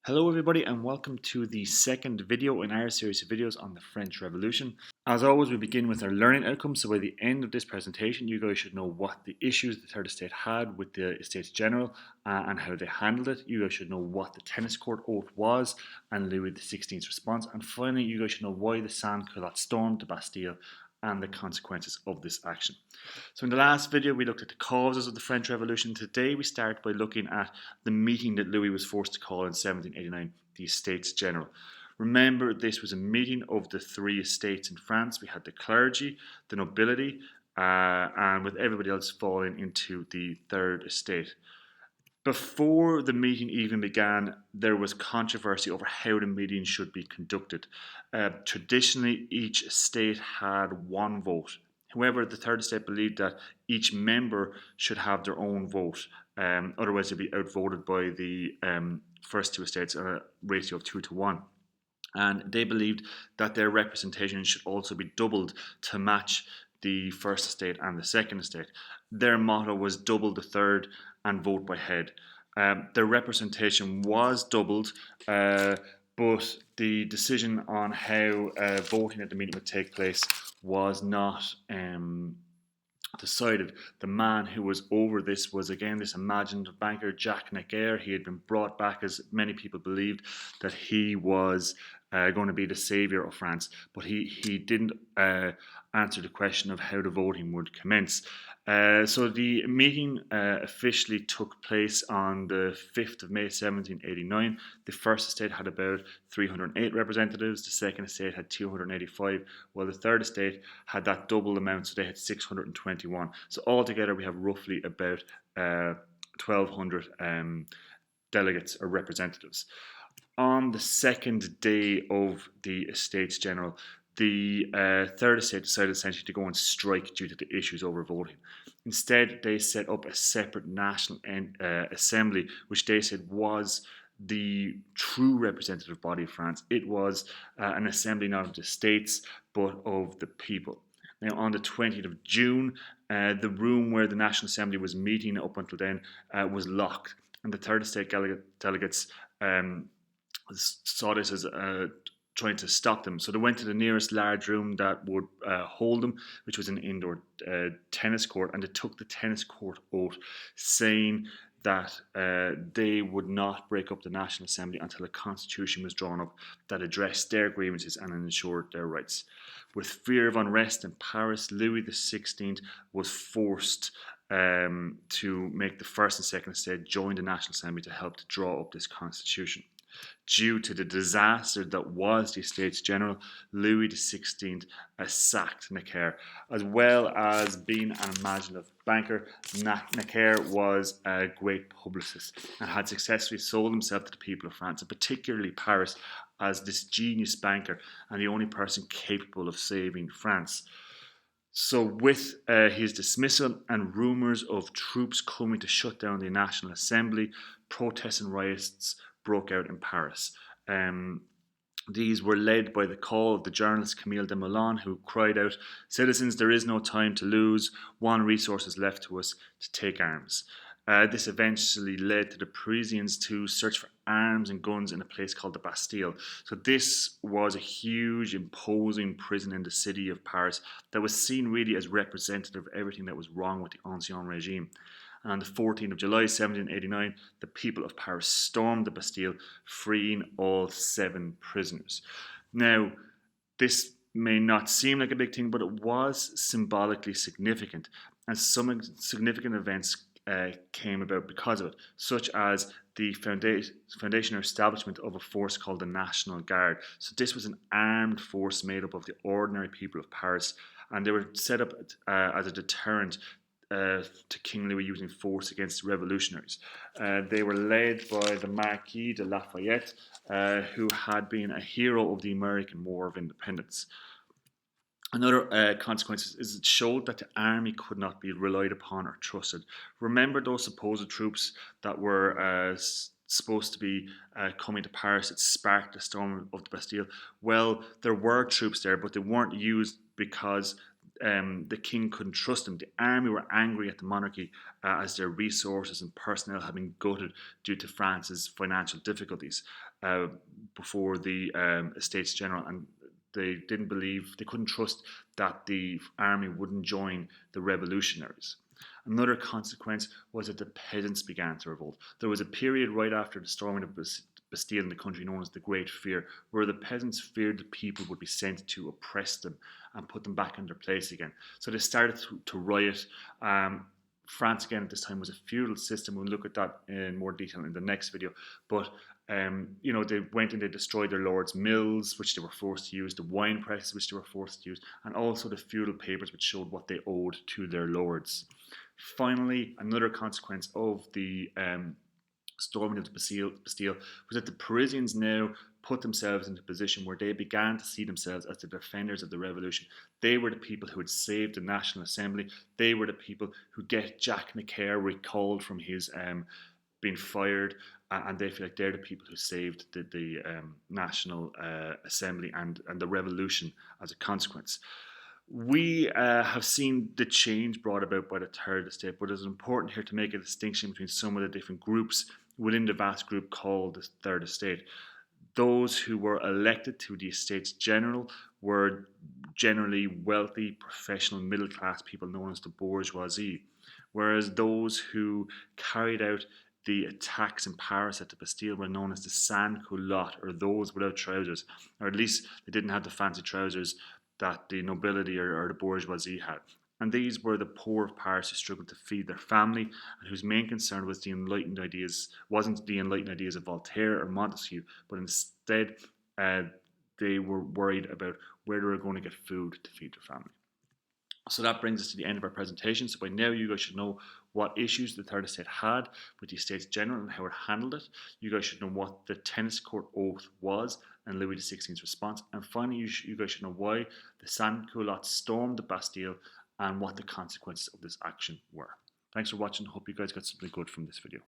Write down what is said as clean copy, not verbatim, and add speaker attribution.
Speaker 1: Hello everybody and welcome to the second video in our series of videos on the French Revolution. As always, we begin with our learning outcomes, so by the end of this presentation you guys should know what the issues the Third Estate had with the Estates General and how they handled it. You guys should know what the tennis court oath was and Louis XVI's response, and finally you guys should know why the sans-culottes stormed the Bastille and the consequences of this action. So in the last video we looked at the causes of the French Revolution. Today we start by looking at the meeting that Louis was forced to call in 1789, the Estates General. Remember, this was a meeting of the three estates in France. We had the clergy, the nobility, and with everybody else falling into the Third Estate. Before the meeting even began, there was controversy over how the meeting should be conducted. Traditionally, each estate had one vote. However, the Third Estate believed that each member should have their own vote. Otherwise, they'd be outvoted by the first two estates at a ratio of 2-1. And they believed that their representation should also be doubled to match the first estate and the second estate. Their motto was double the third and vote by head. Their representation was doubled, but the decision on how voting at the meeting would take place was not decided. The man who was over this was again this imaginative banker, Jacques Necker. He had been brought back, as many people believed that he was going to be the saviour of France, but he didn't answer the question of how the voting would commence. So the meeting officially took place on the 5th of May 1789. The first estate had about 308 representatives, the second estate had 285, while the third estate had that double amount, so they had 621. So altogether we have roughly about 1,200 delegates or representatives. On the second day of the Estates General, the Third Estate decided essentially to go on strike due to the issues over voting. Instead, they set up a separate national assembly, which they said was the true representative body of France. It was an assembly not of the states, but of the people. Now, on the 20th of June, the room where the National Assembly was meeting up until then was locked, and the Third Estate delegates saw this as trying to stop them. So they went to the nearest large room that would hold them, which was an indoor tennis court, and they took the tennis court oath, saying that they would not break up the National Assembly until a constitution was drawn up that addressed their grievances and ensured their rights. With fear of unrest in Paris, Louis XVI was forced to make the first and second estate join the National Assembly to help to draw up this constitution. Due to the disaster that was the Estates General, Louis XVI sacked Necker. As well as being an imaginative banker, Necker was a great publicist and had successfully sold himself to the people of France, and particularly Paris, as this genius banker and the only person capable of saving France. So with his dismissal and rumours of troops coming to shut down the National Assembly, protests and riots broke out in Paris. These were led by the call of the journalist Camille Desmoulins, who cried out, "Citizens, there is no time to lose. One resource is left to us: to take arms." This eventually led to the Parisians to search for arms and guns in a place called the Bastille. So this was a huge, imposing prison in the city of Paris that was seen really as representative of everything that was wrong with the Ancien regime. And on the 14th of July 1789, the people of Paris stormed the Bastille, freeing all 7 prisoners. Now, this may not seem like a big thing, but it was symbolically significant, and some significant events came about because of it, such as the foundation or establishment of a force called the National Guard. So this was an armed force made up of the ordinary people of Paris, and they were set up as a deterrent to King Louis using force against revolutionaries. They were led by the Marquis de Lafayette, who had been a hero of the American War of Independence. Another consequence is it showed that the army could not be relied upon or trusted. Remember those supposed troops that were supposed to be coming to Paris that sparked the storm of the Bastille? Well, there were troops there, but they weren't used because the king couldn't trust them. The army were angry at the monarchy as their resources and personnel had been gutted due to France's financial difficulties before the Estates General, and they didn't believe, they couldn't trust that the army wouldn't join the revolutionaries. Another consequence was that the peasants began to revolt. There was a period right after the storming of Bastille in the country known as the Great Fear, where the peasants feared the people would be sent to oppress them and put them back in their place again. So they started to riot. France again at this time was a feudal system. We'll look at that in more detail in the next video. But they went and they destroyed their lords' mills, which they were forced to use, the wine presses, which they were forced to use, and also the feudal papers, which showed what they owed to their lords. Finally, another consequence of the storming of the Bastille was that the Parisians now put themselves into a position where they began to see themselves as the defenders of the revolution. They were the people who had saved the National Assembly. They were the people who get Jack Necker recalled from his being fired, and they feel like they're the people who saved the National Assembly and the revolution as a consequence. We have seen the change brought about by the Third Estate, but it's important here to make a distinction between some of the different groups within the vast group called the Third Estate. Those who were elected to the Estates General were generally wealthy, professional, middle-class people known as the Bourgeoisie, whereas those who carried out the attacks in Paris at the Bastille were known as the sans-culottes, or those without trousers, or at least they didn't have the fancy trousers that the nobility or the bourgeoisie had. And these were the poor of Paris who struggled to feed their family and whose main concern was wasn't the enlightened ideas of Voltaire or Montesquieu, but instead they were worried about where they were going to get food to feed their family. So that brings us to the end of our presentation. So by now you guys should know what issues the Third Estate had with the Estates General and how it handled it. You guys should know what the tennis court oath was and Louis XVI's response. And finally, you guys should know why the sans-culottes stormed the Bastille and what the consequences of this action were. Thanks for watching. Hope you guys got something good from this video.